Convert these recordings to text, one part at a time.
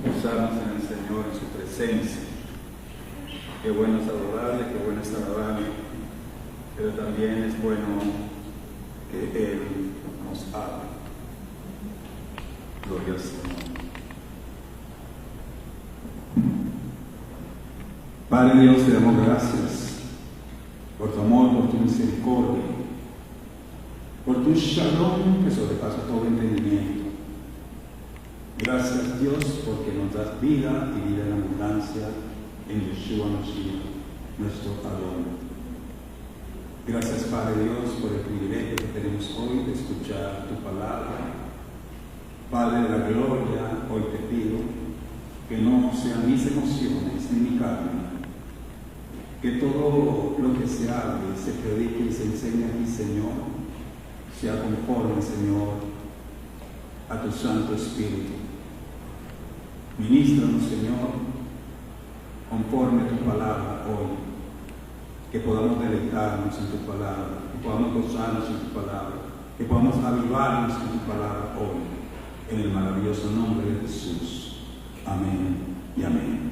gozarnos en el Señor, en su presencia. Qué bueno es adorarle, qué bueno es alabarle, pero también es bueno que Él nos hable. Gloria al Señor. Padre Dios, te damos gracias por tu amor, por tu misericordia, por tu shalom que sobrepasa todo entendimiento. Gracias Dios porque nos das vida y vida en abundancia en Yeshua Mashiach, nuestro Adón. Gracias Padre Dios por el privilegio que tenemos hoy de escuchar tu palabra. Padre de la gloria, hoy te pido que no sean mis emociones ni mi carne, que todo lo que se hable, se predique y se enseñe aquí, Señor, sea conforme, Señor, a tu Santo Espíritu. Ministranos, Señor, conforme a tu palabra hoy, que podamos deleitarnos en tu palabra, que podamos gozarnos en tu palabra, que podamos avivarnos en tu palabra hoy, en el maravilloso nombre de Jesús. Amén y amén.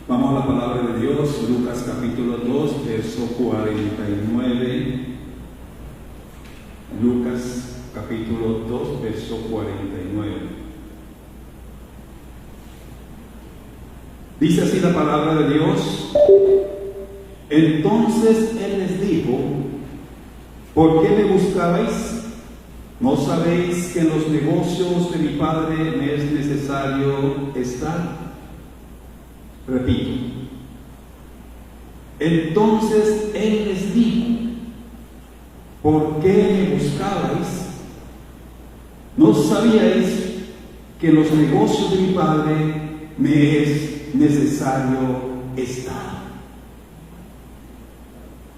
Vamos a la palabra de Dios, Lucas capítulo 2, verso 49. Lucas capítulo 2, verso 49. Dice así la palabra de Dios: entonces Él les dijo, ¿por qué me buscabais? ¿No sabéis que en los negocios de mi Padre me es necesario estar? Repito. Entonces Él les dijo, ¿por qué me buscabais? ¿No sabíais que en los negocios de mi Padre me es necesario estar?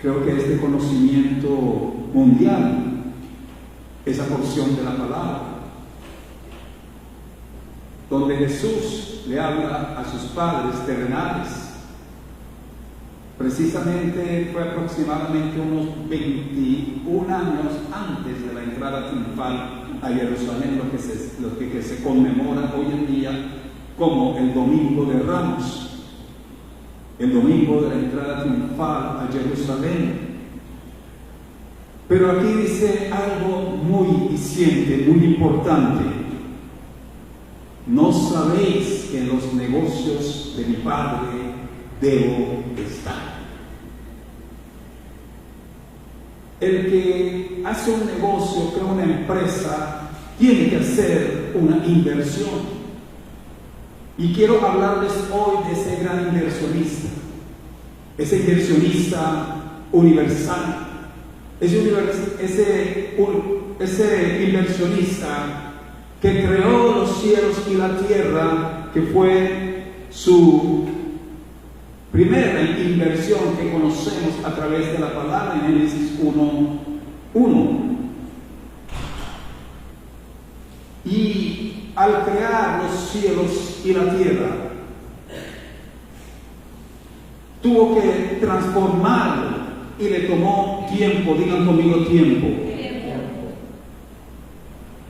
Creo que este conocimiento mundial, esa porción de la palabra, donde Jesús le habla a sus padres terrenales, precisamente fue aproximadamente unos 21 años antes de la entrada triunfal a Jerusalén, lo que se conmemora hoy en día como el Domingo de Ramos, el domingo de la entrada triunfal a Jerusalén. Pero aquí dice algo muy diciente, muy importante: no sabéis que en los negocios de mi Padre debo estar. El que hace un negocio, crea una empresa, tiene que hacer una inversión. Y quiero hablarles hoy de ese gran inversionista, ese inversionista universal, ese inversionista que creó los cielos y la tierra, que fue su primera inversión que conocemos a través de la palabra en Génesis 1:1. Y al crear los cielos y la tierra, tuvo que transformarlo y le tomó tiempo. Digan conmigo: tiempo.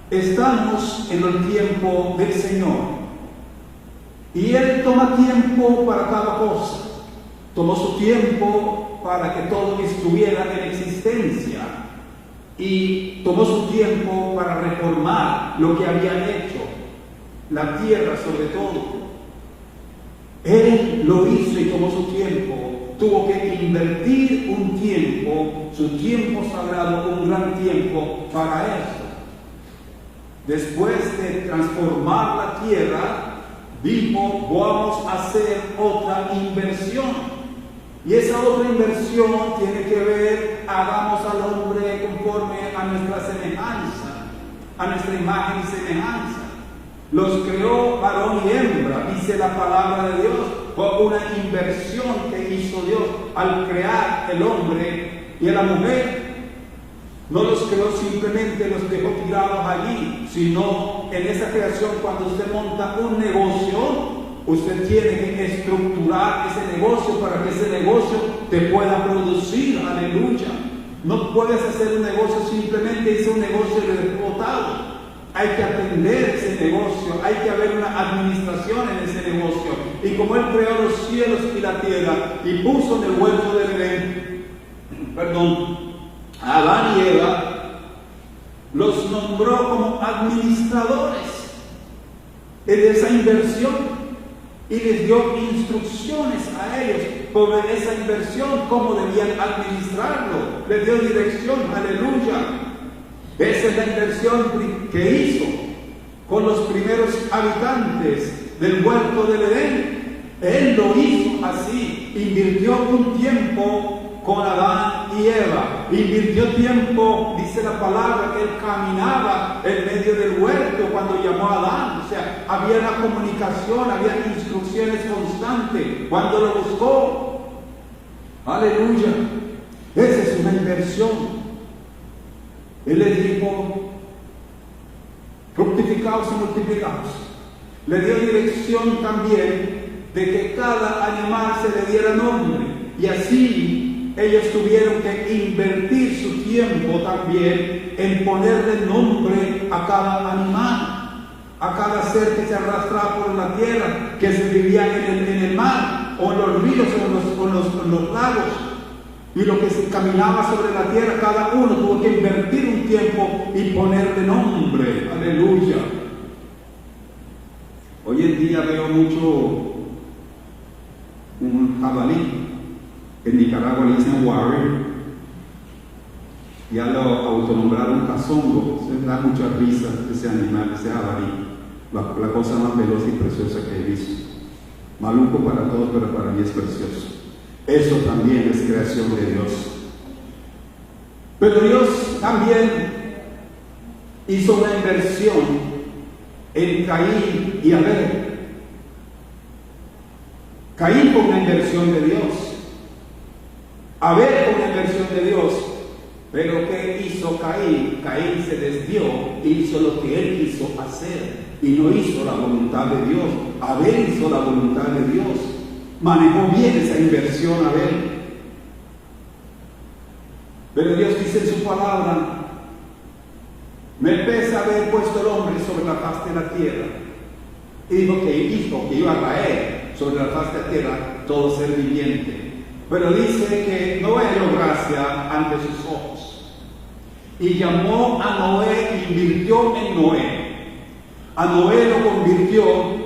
Estamos en el tiempo del Señor y Él toma tiempo para cada cosa. Tomó su tiempo para que todo estuviera en existencia y tomó su tiempo para reformar lo que había hecho, la tierra sobre todo. Él lo hizo y tomó su tiempo. Tuvo que invertir un tiempo, su tiempo sagrado, un gran tiempo para esto. Después de transformar la tierra, dijo: vamos a hacer otra inversión. Y esa otra inversión tiene que ver: hagamos al hombre conforme a nuestra semejanza, a nuestra imagen y semejanza. Los creó varón y hembra, dice la palabra de Dios. Fue una inversión que hizo Dios al crear el hombre y a la mujer. No los creó simplemente, los dejó tirados allí, sino en esa creación, cuando usted monta un negocio, usted tiene que estructurar ese negocio para que ese negocio te pueda producir. Aleluya. No puedes hacer un negocio simplemente, hice un negocio de botado. hay que atender ese negocio, hay que haber una administración en ese negocio. Y como Él creó los cielos y la tierra y puso en el huerto del Edén, a Adán y Eva, los nombró como administradores de esa inversión y les dio instrucciones a ellos sobre esa inversión, cómo debían administrarlo. Les dio dirección, aleluya. Esa es la inversión que hizo con los primeros habitantes del huerto del Edén. Él lo hizo así, invirtió un tiempo con Adán y Eva, invirtió tiempo, dice la palabra, que él caminaba en medio del huerto cuando llamó a Adán. O sea, había una comunicación, había instrucciones constantes cuando lo buscó. Aleluya. Esa es una inversión. Él les dijo: fructificaos y multiplicaos. Le dio dirección también de que cada animal se le diera nombre, y así ellos tuvieron que invertir su tiempo también en ponerle nombre a cada animal, a cada ser que se arrastraba por la tierra, que se vivía en el mar, o en los ríos, o en los lagos. Y lo que se caminaba sobre la tierra, cada uno tuvo que invertir un tiempo y ponerle nombre. Aleluya. Hoy en día veo mucho un jabalí. En Nicaragua le dicen warrior. Ya lo autonombraron cazongo. Se da mucha risa ese animal, ese jabalí. La cosa más veloz y preciosa que he visto. Maluco para todos, pero para mí es precioso. Eso también es creación de Dios. Pero Dios también hizo una inversión en Caín y Abel. Caín fue una inversión de Dios. Abel fue una inversión de Dios. Pero ¿qué hizo Caín? Caín se desvió y hizo lo que él quiso hacer. Y no hizo la voluntad de Dios. Abel hizo la voluntad de Dios. Manejó bien esa inversión Abel. Pero Dios dice en su palabra: me pesa haber puesto el hombre sobre la faz de la tierra. Y dijo que iba a caer sobre la faz de la tierra todo ser viviente. Pero dice que Noé halló gracia ante sus ojos. Y llamó a Noé y invirtió en Noé. A Noé lo convirtió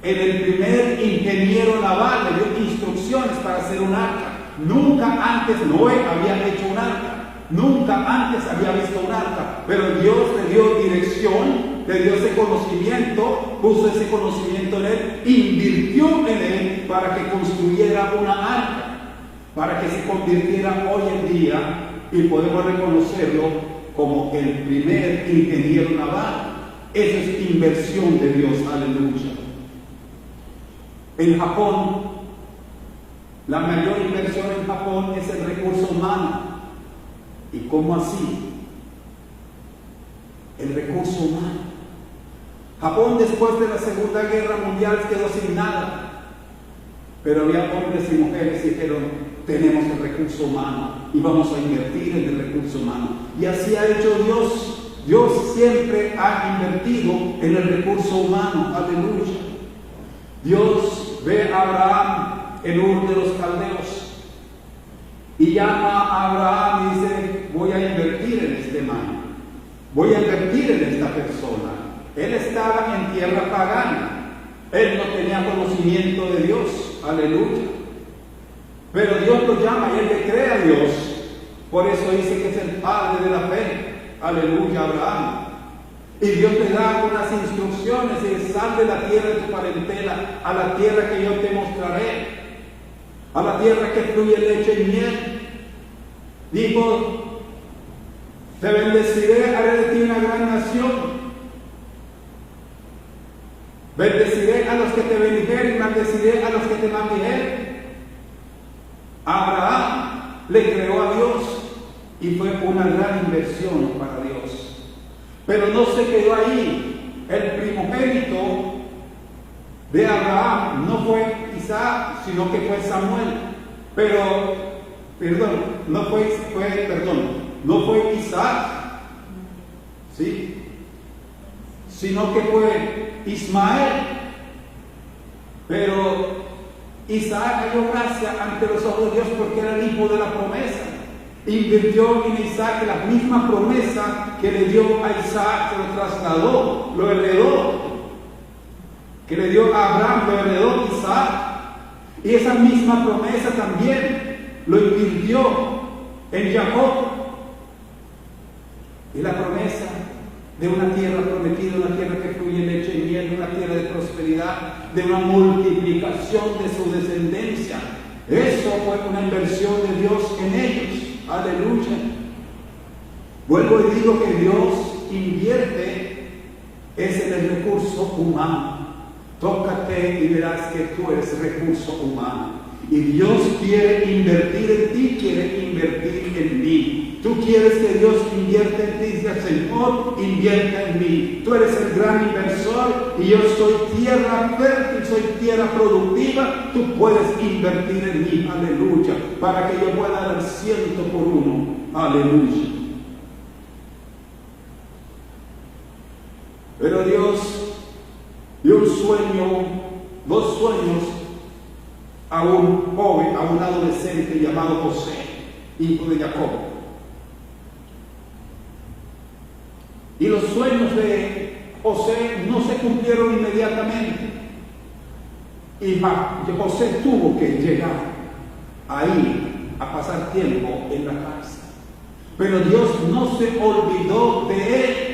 en el primer ingeniero naval, le dio instrucciones para hacer un arca. Nunca antes Noé había hecho un arca, nunca antes había visto un arca, pero Dios le dio dirección, le dio ese conocimiento, puso ese conocimiento en él, invirtió en él para que construyera una arca, para que se convirtiera hoy en día, y podemos reconocerlo como el primer ingeniero naval. Esa es inversión de Dios, aleluya. En Japón, la mayor inversión en Japón es el recurso humano. ¿Y cómo así? El recurso humano. Japón, después de la Segunda Guerra Mundial, quedó sin nada. Pero había hombres y mujeres que dijeron: tenemos el recurso humano y vamos a invertir en el recurso humano. Y así ha hecho Dios. Dios siempre ha invertido en el recurso humano. Aleluya. Dios ve a Abraham en Ur de los Caldeos y llama a Abraham y dice: voy a invertir en este man, voy a invertir en esta persona. Él estaba en tierra pagana, él no tenía conocimiento de Dios, aleluya, pero Dios lo llama y él le cree a Dios. Por eso dice que es el padre de la fe, aleluya, Abraham. Y Dios te da unas instrucciones y dice: sal de la tierra de tu parentela a la tierra que yo te mostraré, a la tierra que fluye leche y miel. Dijo: te bendeciré, haré de ti una gran nación. Bendeciré a los que te bendijeren y maldeciré a los que te maldijeren. Abraham le creó a Dios y fue una gran inversión para Dios. Pero no se quedó ahí. El primogénito de Abraham no fue Isaac, sino que fue Samuel. No fue Isaac, ¿sí? sino que fue Ismael. Pero Isaac halló gracia ante los ojos de Dios porque era el hijo de la promesa. Invirtió en Isaac la misma promesa que le dio a Isaac, se lo trasladó, lo heredó. Que le dio a Abraham, lo heredó Isaac. Y esa misma promesa también lo invirtió en Jacob. Y la promesa de una tierra prometida, una tierra que fluye leche y miel, una tierra de prosperidad, de una multiplicación de su descendencia. Eso fue una inversión de Dios en ellos. Aleluya. Vuelvo y digo que Dios invierte es en el recurso humano. Tócate y verás que tú eres recurso humano. Y Dios quiere invertir en ti, quiere invertir en mí. Tú quieres que Dios invierta en ti, dice Señor, invierta en mí. Tú eres el gran inversor y yo soy tierra fértil, soy tierra productiva. Tú puedes invertir en mí, aleluya, para que yo pueda dar 100 por 1, aleluya. Pero Dios dio un sueño, 2 sueños a un joven, a un adolescente llamado José, hijo de Jacob. Y los sueños de José no se cumplieron inmediatamente. Y José tuvo que llegar ahí a pasar tiempo en la cárcel. Pero Dios no se olvidó de él.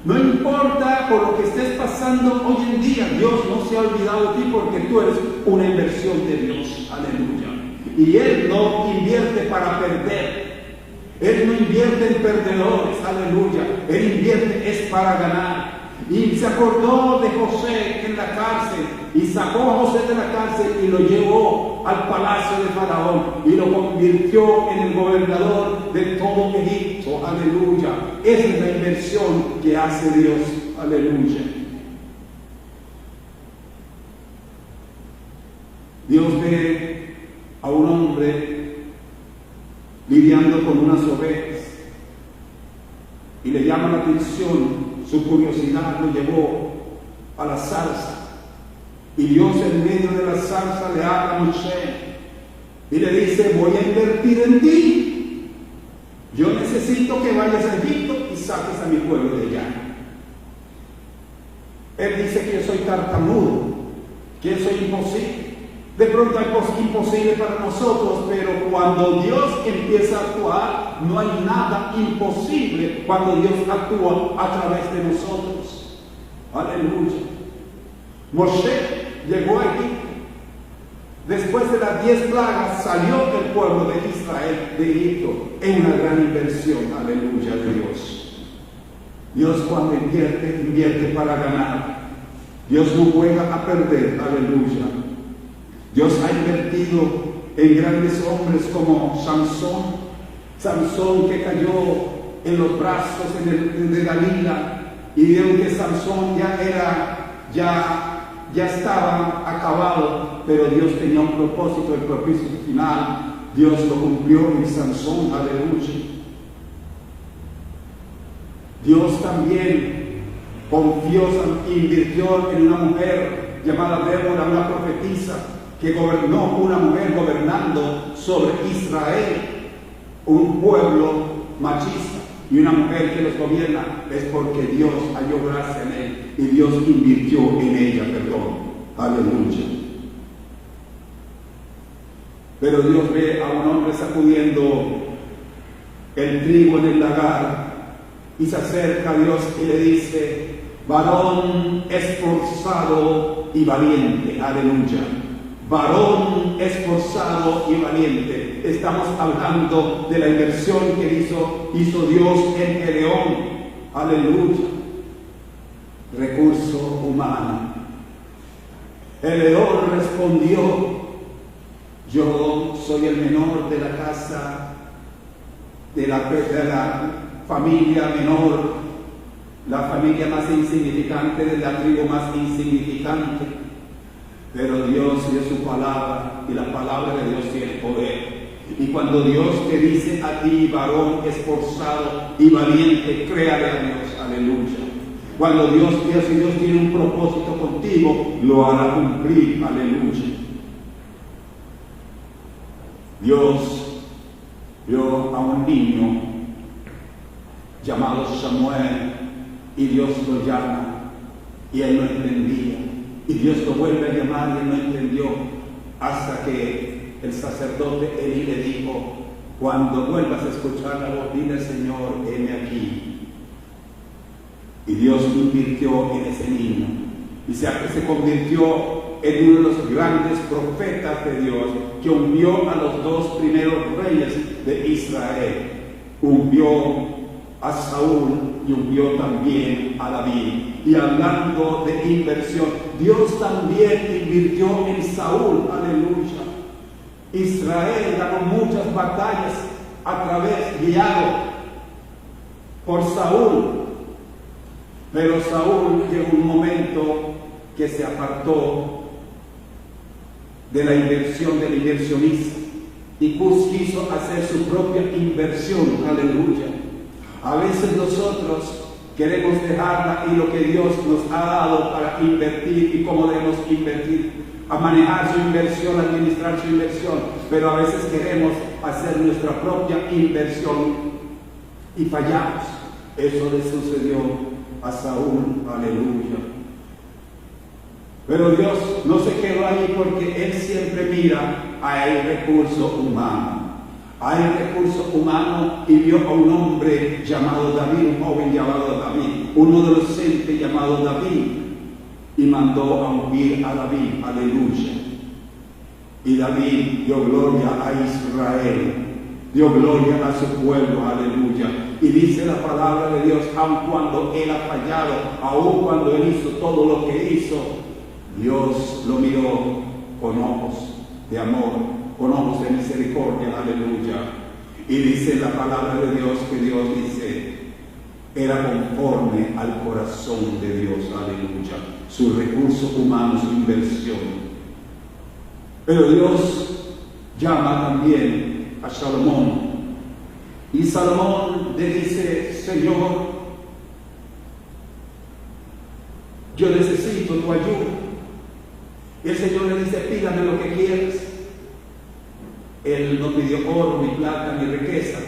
No importa por lo que estés pasando hoy en día, Dios no se ha olvidado de ti porque tú eres una inversión de Dios. Aleluya. Y Él no invierte para perder. Él no invierte en perdedores. Aleluya. Él invierte es para ganar. Y se acordó de José en la cárcel y sacó a José de la cárcel y lo llevó al palacio de Faraón y lo convirtió en el gobernador de todo Egipto. Aleluya. Esa es la inversión que hace Dios. Aleluya. Dios ve a un hombre lidiando con unas ovejas y le llama la atención. Su curiosidad lo llevó a la zarza. Y Dios en medio de la zarza le habla a Moisés y le dice: voy a invertir en ti. Yo necesito que vayas a Egipto y saques a mi pueblo de allá. Él dice que yo soy tartamudo, que yo soy imposible. De pronto es imposible para nosotros, pero cuando Dios empieza a actuar, no hay nada imposible cuando Dios actúa a través de nosotros. Aleluya. Moshe llegó a Egipto. Después de las 10 plagas salió el pueblo de Israel de Egipto en una gran inversión. Aleluya de Dios. Dios cuando invierte para ganar. Dios no juega a perder. Aleluya. Dios ha invertido en grandes hombres como Sansón. Sansón que cayó en los brazos de Dalila, y vieron que Sansón ya estaba acabado, pero Dios tenía un propósito, el propósito final. Dios lo cumplió en Sansón. Aleluya. Dios también invirtió en una mujer llamada Débora, una profetisa, que gobernó, una mujer gobernando sobre Israel, un pueblo machista, y una mujer que los gobierna. Es porque Dios halló gracia en él y Dios invirtió en ella, aleluya. Pero Dios ve a un hombre sacudiendo el trigo en el lagar y se acerca a Dios y le dice: varón esforzado y valiente. Aleluya. Varón esforzado y valiente. Estamos hablando de la inversión que hizo Dios en Gedeón. Aleluya. Recurso humano. El león respondió: yo soy el menor de la casa, de la familia menor, la familia más insignificante, de la tribu más insignificante. Pero Dios es su palabra, y la palabra de Dios tiene poder. Y cuando Dios te dice a ti, varón esforzado y valiente, créale a Dios. Aleluya. Cuando Dios tiene un propósito contigo, lo hará cumplir. Aleluya. Dios vio a un niño llamado Samuel y Dios lo llama y él no entendía. Y Dios lo vuelve a llamar y él no entendió hasta que el sacerdote Elí le dijo: cuando vuelvas a escuchar la voz, dile: Señor, heme aquí. Y Dios invirtió en ese niño. Y se convirtió en uno de los grandes profetas de Dios, que ungió a los dos primeros reyes de Israel. Ungió a Saúl y ungió también a David. Y hablando de inversión, Dios también invirtió en Saúl. Aleluya. Israel ganó muchas batallas guiado por Saúl. Pero Saúl llegó un momento que se apartó de la inversión del inversionista y quiso hacer su propia inversión. Aleluya. A veces nosotros queremos dejarla y lo que Dios nos ha dado para invertir y cómo debemos invertir, a manejar su inversión, a administrar su inversión, pero a veces queremos hacer nuestra propia inversión y fallamos. Eso le sucedió a Saúl. Aleluya. Pero Dios no se quedó ahí, porque Él siempre mira al recurso humano. Al recurso humano, y vio a un hombre llamado David, un joven llamado David, un adolescente llamado David, y mandó a ungir a David. Aleluya. Y David dio gloria a Israel, dio gloria a su pueblo. Aleluya. Y dice la palabra de Dios, aun cuando él ha fallado, aun cuando él hizo todo lo que hizo, Dios lo miró con ojos de amor, con ojos de misericordia. Aleluya. Y dice la palabra de Dios que Dios dice, era conforme al corazón de Dios. Aleluya. Su recurso humano, su inversión. Pero Dios llama también a Salomón. Y Salomón le dice: Señor, yo necesito tu ayuda. Y el Señor le dice: pídame lo que quieras. Él no pidió oro, ni plata, ni riqueza.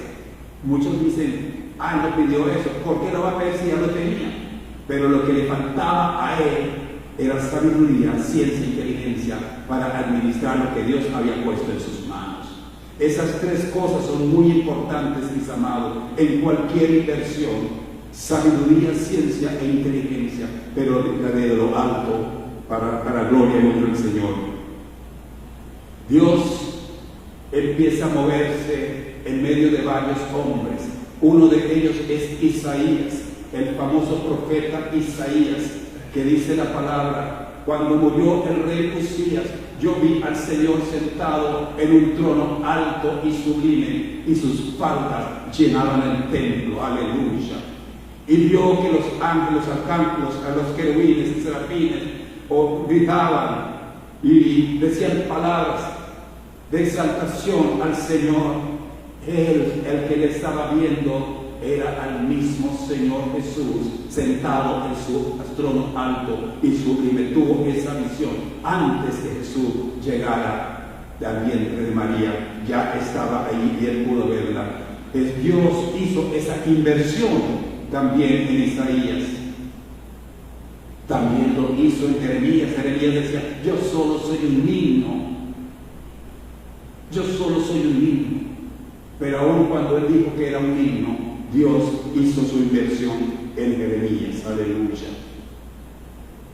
Muchos dicen: no pidió eso. ¿Por qué lo va a pedir si ya lo tenía? Pero lo que le faltaba a él era sabiduría, ciencia e inteligencia para administrar lo que Dios había puesto en sus manos. Esas tres cosas son muy importantes, mis amados, en cualquier inversión: sabiduría, ciencia e inteligencia, pero de lo alto, para gloria y honra del Señor. Dios empieza a moverse en medio de varios hombres. Uno de ellos es Isaías, el famoso profeta Isaías, que dice la palabra: cuando murió el rey Usías, yo vi al Señor sentado en un trono alto y sublime, y sus faldas llenaban el templo. Aleluya. Y vio que los ángeles, a los querubines y serafines, gritaban y decían palabras de exaltación al Señor. Él, el que le estaba viendo, era al mismo Señor Jesús, sentado en su trono alto y sublime. Tuvo esa visión antes que Jesús llegara al vientre de María. Ya estaba ahí y él pudo verla. Pues Dios hizo esa inversión también en Isaías. También lo hizo en Jeremías. Jeremías decía: yo solo soy un niño. Yo solo soy un niño. Pero aún cuando él dijo que era un niño, Dios hizo su inversión en Jeremías. Aleluya.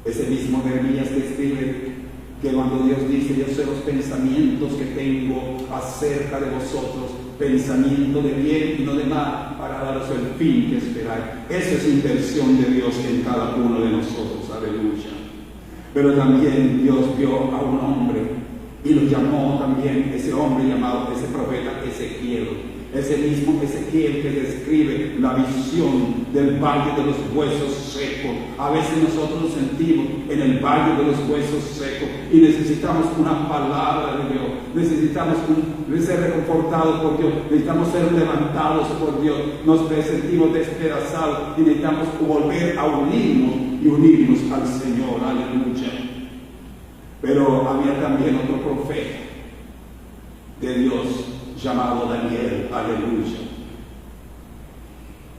Ese mismo Jeremías describe que cuando Dios dice: yo sé los pensamientos que tengo acerca de vosotros, pensamiento de bien y no de mal, para daros el fin que esperáis. Esa es inversión de Dios en cada uno de nosotros. Aleluya. Pero también Dios vio a un hombre y lo llamó también, ese hombre llamado, ese profeta Ezequiel. Ese mismo Ezequiel que describe la visión del valle de los huesos secos. seco. A veces nosotros nos sentimos en el valle de los huesos secos y necesitamos una palabra de Dios. Necesitamos ser reconfortados por Dios. Necesitamos ser levantados por Dios. Nos sentimos despedazados y necesitamos volver a unirnos al Señor. Aleluya. Pero había también otro profeta de Dios llamado Daniel. Aleluya.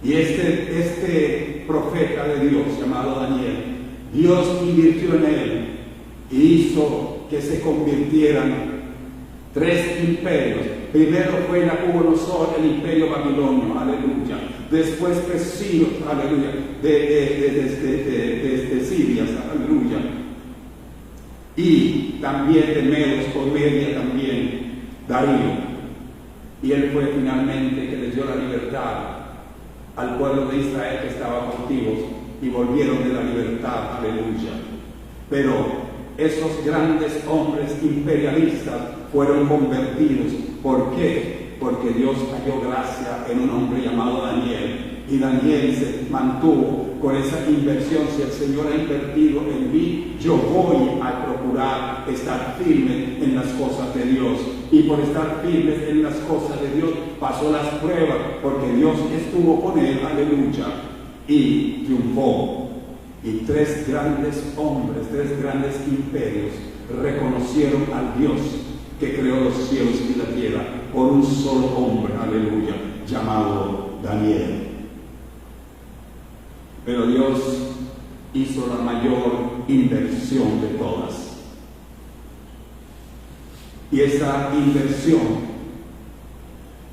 Y este profeta de Dios llamado Daniel, Dios invirtió en él y hizo que se convirtieran 3 imperios. Primero fue Nabucodonosor, el imperio babilonio, aleluya. Después fue Ciro, aleluya, de Siria, aleluya. Y también de Medos, por Media también, Darío. Y él fue finalmente que les dio la libertad al pueblo de Israel que estaba cautivos y volvieron de la libertad, aleluya. Pero esos grandes hombres imperialistas fueron convertidos. ¿Por qué? Porque Dios halló gracia en un hombre llamado Daniel. Y Daniel se mantuvo con esa inversión. Si el Señor ha invertido en mí, yo voy a procurar estar firme en las cosas de Dios. Y por estar firmes en las cosas de Dios, pasó las pruebas, porque Dios estuvo con él, aleluya, y triunfó. Y 3 grandes hombres, 3 grandes imperios reconocieron al Dios que creó los cielos y la tierra por un solo hombre, aleluya, llamado Daniel. Pero Dios hizo la mayor inversión de todas. Y esa inversión,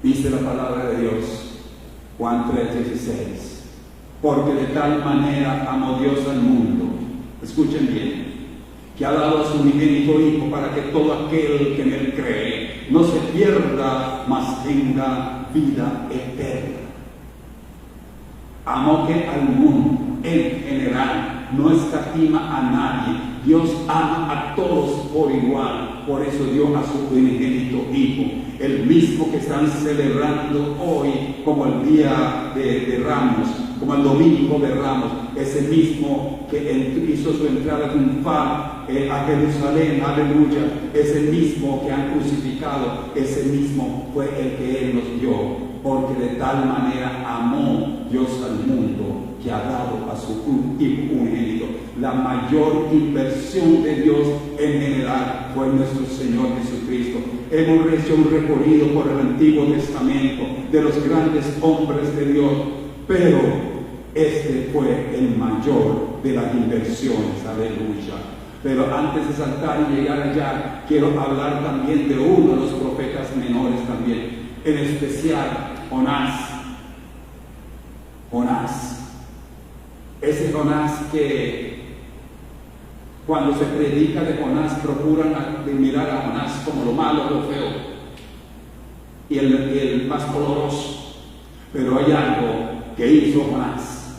dice la palabra de Dios, Juan 3:16, porque de tal manera amó Dios al mundo, escuchen bien, que ha dado a su unigénito Hijo para que todo aquel que en él cree no se pierda, mas tenga vida eterna. Amó que al mundo en general, no escatima a nadie. Dios ama a todos por igual, por eso dio a su unigénito Hijo, el mismo que están celebrando hoy como el día de Ramos, como el domingo de Ramos, ese mismo que hizo su entrada triunfal a Jerusalén, aleluya, ese mismo que han crucificado, ese mismo fue el que Él nos dio, porque de tal manera amó Dios al mundo que ha dado a su Hijo unigénito. La mayor inversión de Dios en general fue nuestro Señor Jesucristo. Hemos hecho un recorrido por el Antiguo Testamento de los grandes hombres de Dios, pero este fue el mayor de las inversiones, aleluya. Pero antes de saltar y llegar allá, quiero hablar también de uno de los profetas menores también, en especial Jonás. Ese Jonás que cuando se predica de Jonás procuran mirar a Jonás como lo malo, lo feo y el más poderoso. Pero hay algo que hizo Jonás.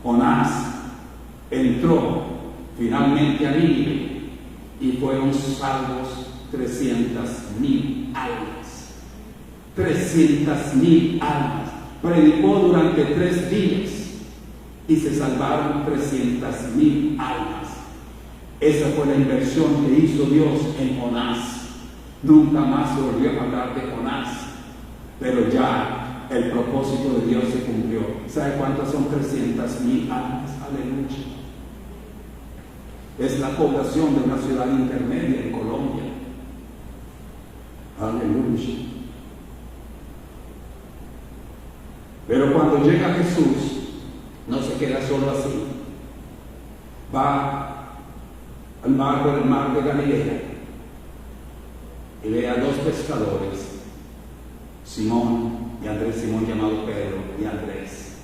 Jonás entró finalmente a Nínive y fueron salvos 300,000 almas. 300,000 almas. Predicó durante 3 días y se salvaron 300,000 almas. Esa fue la inversión que hizo Dios en Jonás. Nunca más se volvió a hablar de Jonás, pero ya el propósito de Dios se cumplió. ¿Sabe cuántas son 300,000 almas? Aleluya. Es la población de una ciudad intermedia en Colombia. Aleluya. Pero cuando llega Jesús, no se queda solo así. Va al mar, por el mar de Galilea, y ve a 2 pescadores, Simón y Andrés, Simón llamado Pedro y Andrés.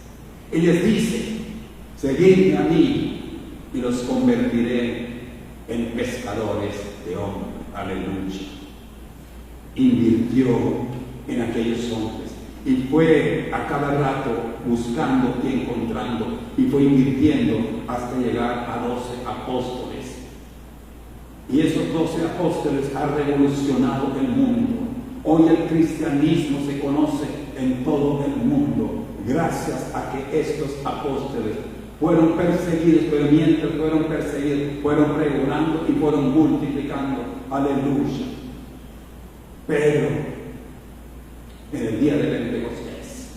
Y les dice: seguidme a mí y los convertiré en pescadores de hombres. Aleluya. Invirtió en aquellos hombres y fue a cada rato buscando y encontrando, y fue invirtiendo hasta llegar a 12 apóstoles. Y esos 12 apóstoles han revolucionado el mundo. Hoy el cristianismo se conoce en todo el mundo gracias a que estos apóstoles fueron perseguidos, pero mientras fueron perseguidos, fueron pregonando y fueron multiplicando. Aleluya. Pero en el día de Pentecostés,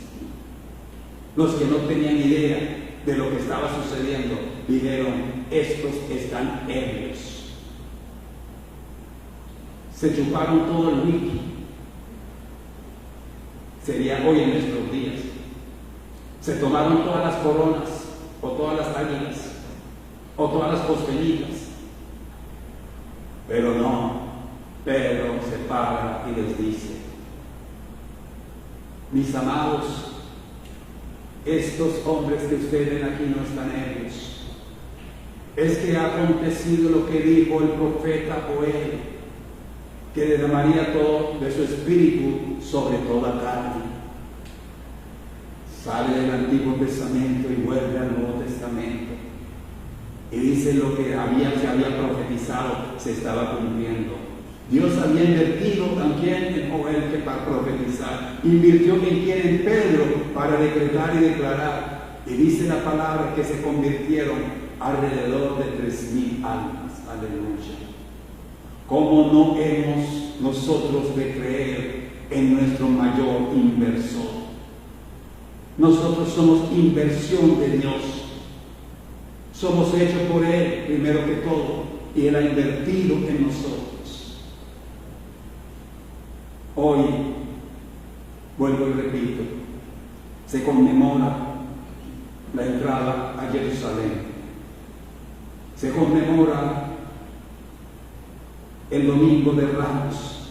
los que no tenían idea de lo que estaba sucediendo, dijeron: estos están ebrios. Se chuparon todo el whisky. Sería hoy en nuestros días. Se tomaron todas las coronas, o todas las águilas, o todas las costeñitas. Pero no, Pedro se para y les dice: mis amados, estos hombres que ustedes ven aquí no están ebrios. Es que ha acontecido lo que dijo el profeta Joel, que derramaría todo de su espíritu sobre toda carne. Sale del Antiguo Testamento y vuelve al Nuevo Testamento. Y dice: lo que se había profetizado se estaba cumpliendo. Dios había invertido también en Joel que para profetizar. Invirtió en quien, en Pedro, para decretar y declarar. Y dice la palabra que se convirtieron alrededor de 3,000 almas. Aleluya. ¿Cómo no hemos nosotros de creer en nuestro mayor inversor? Nosotros somos inversión de Dios. Somos hechos por Él, primero que todo, y Él ha invertido en nosotros. Hoy, vuelvo y repito, se conmemora la entrada a Jerusalén. Se conmemora el Domingo de Ramos.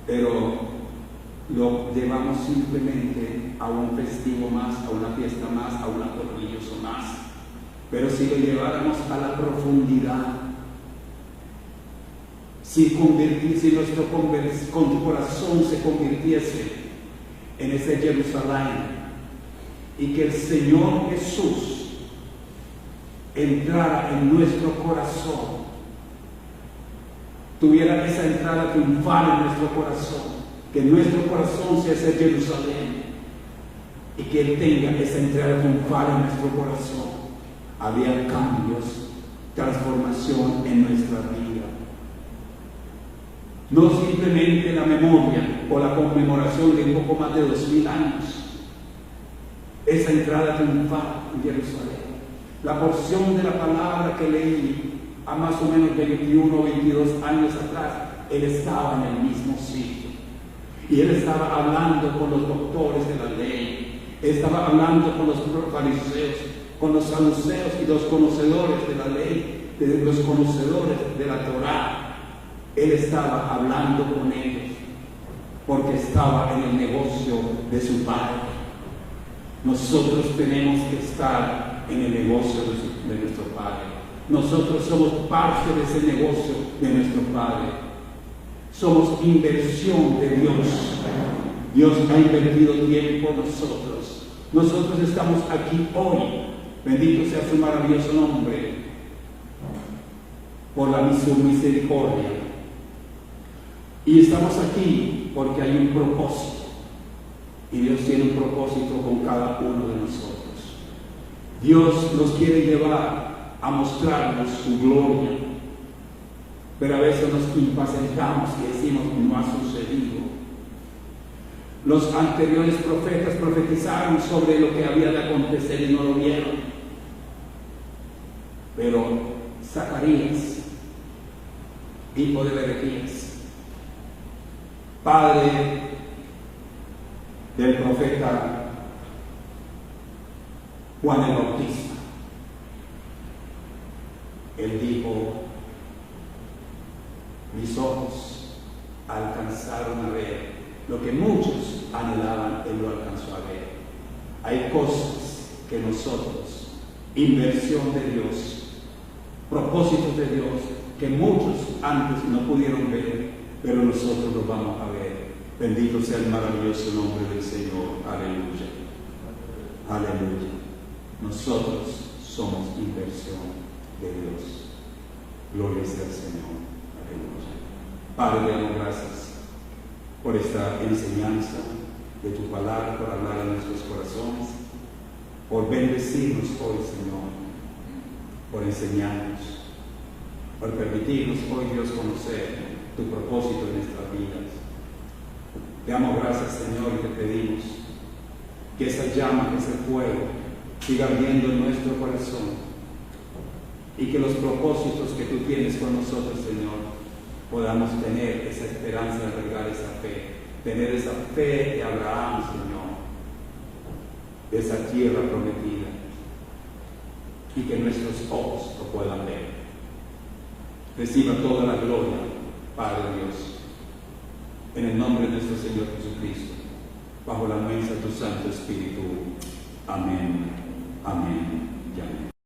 Pero lo llevamos simplemente a un festivo más, a una fiesta más, a un acto religioso más. Pero si lo lleváramos a la profundidad, si nuestro corazón se convirtiese en ese Jerusalén, y que el Señor Jesús entrara en nuestro corazón, tuviera esa entrada triunfal en nuestro corazón, que nuestro corazón sea ese Jerusalén, y que Él tenga esa entrada triunfal en nuestro corazón, había cambios, transformación en nuestra vida. No simplemente la memoria o la conmemoración de un poco más de 2,000 años, esa entrada triunfal en Jerusalén. La porción de la palabra que leí a más o menos 21 o 22 años atrás, Él estaba en el mismo sitio. Y Él estaba hablando con los doctores de la ley. Él estaba hablando con los fariseos, con los saduceos y los conocedores de la ley, los conocedores de la Torá. Él estaba hablando con ellos, porque estaba en el negocio de su Padre. Nosotros tenemos que estar en el negocio de nuestro Padre. Nosotros somos parte de ese negocio de nuestro Padre. Somos inversión de Dios. Dios ha invertido tiempo en nosotros. Nosotros estamos aquí hoy. Bendito sea su maravilloso nombre. Por la misericordia. Y estamos aquí porque hay un propósito. Y Dios tiene un propósito con cada uno de nosotros. Dios nos quiere llevar a mostrarnos su gloria. Pero a veces nos impacientamos y decimos: no ha sucedido. Los anteriores profetas profetizaron sobre lo que había de acontecer y no lo vieron. Pero Zacarías, hijo de Berequías, padre del profeta Juan el Bautista, él dijo: mis ojos alcanzaron a ver lo que muchos anhelaban, Él lo alcanzó a ver. Hay cosas que nosotros, inversión de Dios, propósitos de Dios, que muchos antes no pudieron ver, pero nosotros los vamos a ver. Bendito sea el maravilloso nombre del Señor. Aleluya. Aleluya. Nosotros somos inversión de Dios. Gloria sea al Señor. Aleluya. Padre, le damos gracias por esta enseñanza, de tu palabra, por hablar en nuestros corazones, por bendecirnos hoy, Señor, por enseñarnos, por permitirnos hoy, Dios, conocer tu propósito en nuestras vidas. Te damos gracias, Señor, y te pedimos que esa llama, que ese fuego, siga ardiendo en nuestro corazón y que los propósitos que tú tienes con nosotros, Señor, podamos tener esa esperanza de arraigar esa fe, tener esa fe de Abraham, Señor, de esa tierra prometida, y que nuestros ojos lo puedan ver. Reciba toda la gloria, Padre Dios, en el nombre de nuestro Señor Jesucristo, bajo la anuencia de tu Santo Espíritu. Amén, amén y amén.